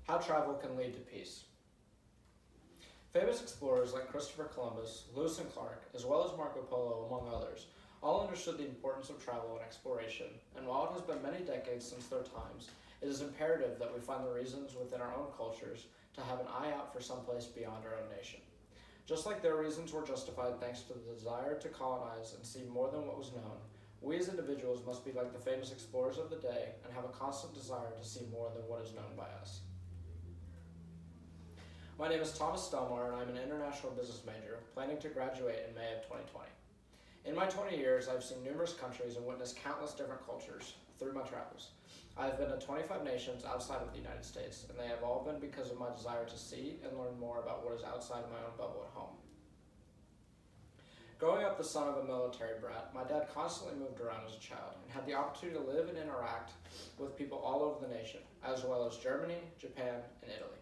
How travel can lead to peace. Famous explorers like Christopher Columbus, Lewis and Clark, as well as Marco Polo, among others, all understood the importance of travel and exploration, and while it has been many decades since their times, it is imperative that we find the reasons within our own cultures to have an eye out for someplace beyond our own nation. Just like their reasons were justified thanks to the desire to colonize and see more than what was known, we as individuals must be like the famous explorers of the day and have a constant desire to see more than what is known by us. My name is Thomas Stelmar, and I'm an international business major, planning to graduate in May of 2020. In my 20 years, I've seen numerous countries and witnessed countless different cultures through my travels. I have been to 25 nations outside of the United States, and they have all been because of my desire to see and learn more about what is outside my own bubble at home. Growing up the son of a military brat, my dad constantly moved around as a child and had the opportunity to live and interact with people all over the nation, as well as Germany, Japan, and Italy.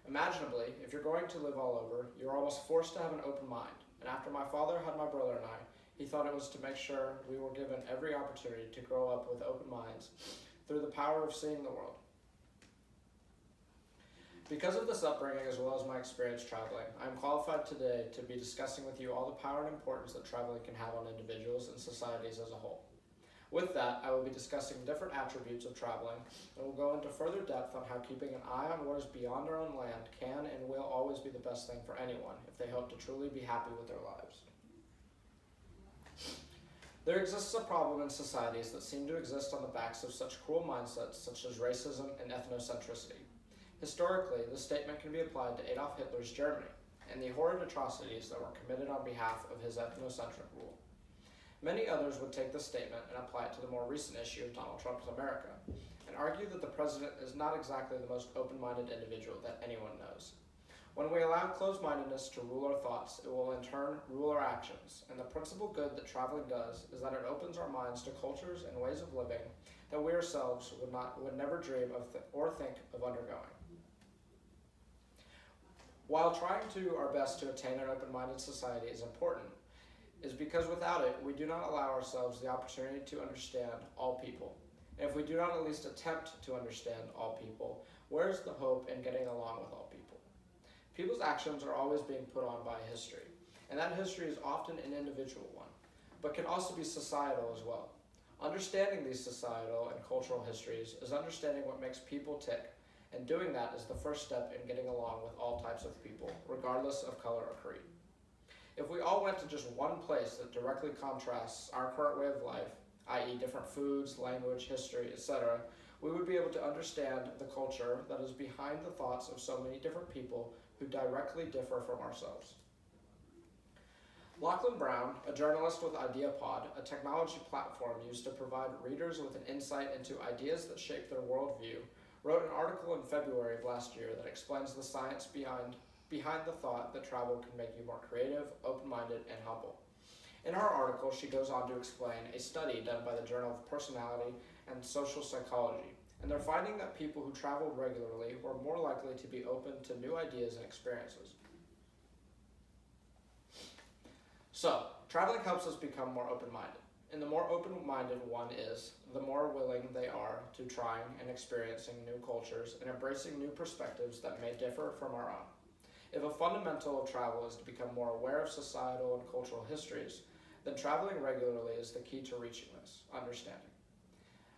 Imaginably, if you're going to live all over, you're almost forced to have an open mind, and after my father had my brother and I, he thought it was to make sure we were given every opportunity to grow up with open minds through the power of seeing the world. Because of this upbringing, as well as my experience traveling, I am qualified today to be discussing with you all the power and importance that traveling can have on individuals and societies as a whole. With that, I will be discussing different attributes of traveling, and will go into further depth on how keeping an eye on what is beyond our own land can and will always be the best thing for anyone if they hope to truly be happy with their lives. There exists a problem in societies that seem to exist on the backs of such cruel mindsets such as racism and ethnocentricity. Historically, this statement can be applied to Adolf Hitler's Germany and the horrid atrocities that were committed on behalf of his ethnocentric rule. Many others would take this statement and apply it to the more recent issue of Donald Trump's America, and argue that the president is not exactly the most open-minded individual that anyone knows. When we allow closed-mindedness to rule our thoughts, it will in turn rule our actions, and the principal good that traveling does is that it opens our minds to cultures and ways of living that we ourselves would never dream of or think of undergoing. While trying to our best to attain an open-minded society is important, is because without it, we do not allow ourselves the opportunity to understand all people. And if we do not at least attempt to understand all people, where is the hope in getting along with all people? People's actions are always being put on by history, and that history is often an individual one, but can also be societal as well. Understanding these societal and cultural histories is understanding what makes people tick, and doing that is the first step in getting along with all types of people, regardless of color or creed. If we all went to just one place that directly contrasts our current way of life, i.e. different foods, language, history, etc., we would be able to understand the culture that is behind the thoughts of so many different people who directly differ from ourselves. Lachlan Brown, a journalist with IdeaPod, a technology platform used to provide readers with an insight into ideas that shape their worldview, wrote an article in February of last year that explains the science behind the thought that travel can make you more creative, open-minded, and humble. In her article, she goes on to explain a study done by the Journal of Personality and Social Psychology, and they're finding that people who traveled regularly were more likely to be open to new ideas and experiences. So, traveling helps us become more open-minded, and the more open-minded one is, the more willing they are to trying and experiencing new cultures and embracing new perspectives that may differ from our own. If a fundamental of travel is to become more aware of societal and cultural histories, then traveling regularly is the key to reaching this understanding.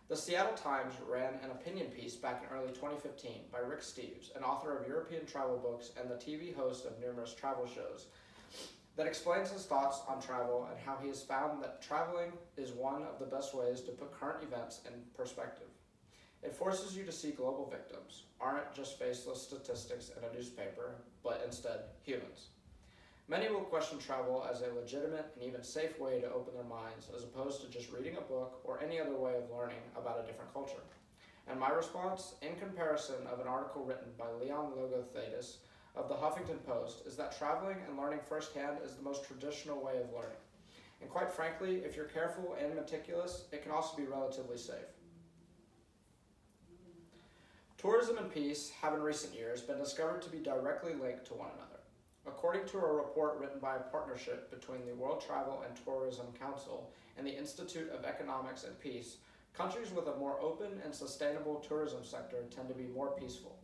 The Seattle Times ran an opinion piece back in early 2015 by Rick Steves, an author of European travel books and the TV host of numerous travel shows, that explains his thoughts on travel and how he has found that traveling is one of the best ways to put current events in perspective. It forces you to see global victims aren't just faceless statistics in a newspaper, but instead humans. Many will question travel as a legitimate and even safe way to open their minds, as opposed to just reading a book or any other way of learning about a different culture. And my response, in comparison of an article written by Leon Logothetis of the Huffington Post, is that traveling and learning firsthand is the most traditional way of learning. And quite frankly, if you're careful and meticulous, it can also be relatively safe. Tourism and peace have in recent years been discovered to be directly linked to one another. According to a report written by a partnership between the World Travel and Tourism Council and the Institute of Economics and Peace, countries with a more open and sustainable tourism sector tend to be more peaceful.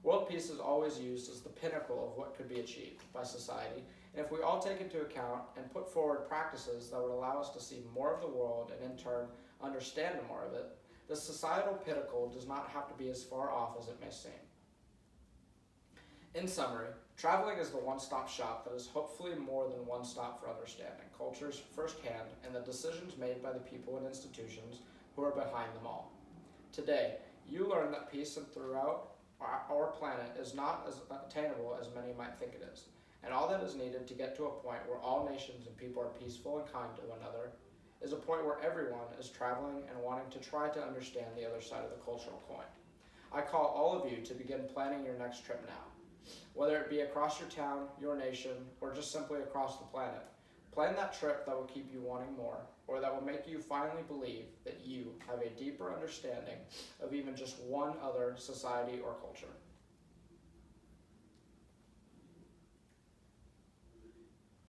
World peace is always used as the pinnacle of what could be achieved by society, and if we all take into account and put forward practices that would allow us to see more of the world and in turn understand more of it, the societal pinnacle does not have to be as far off as it may seem. In summary, traveling is the one-stop shop that is hopefully more than one stop for understanding cultures firsthand and the decisions made by the people and institutions who are behind them all. Today, you learn that peace throughout our planet is not as attainable as many might think it is, and all that is needed to get to a point where all nations and people are peaceful and kind to one another is a point where everyone is traveling and wanting to try to understand the other side of the cultural coin. I call all of you to begin planning your next trip now. Whether it be across your town, your nation, or just simply across the planet, plan that trip that will keep you wanting more, or that will make you finally believe that you have a deeper understanding of even just one other society or culture.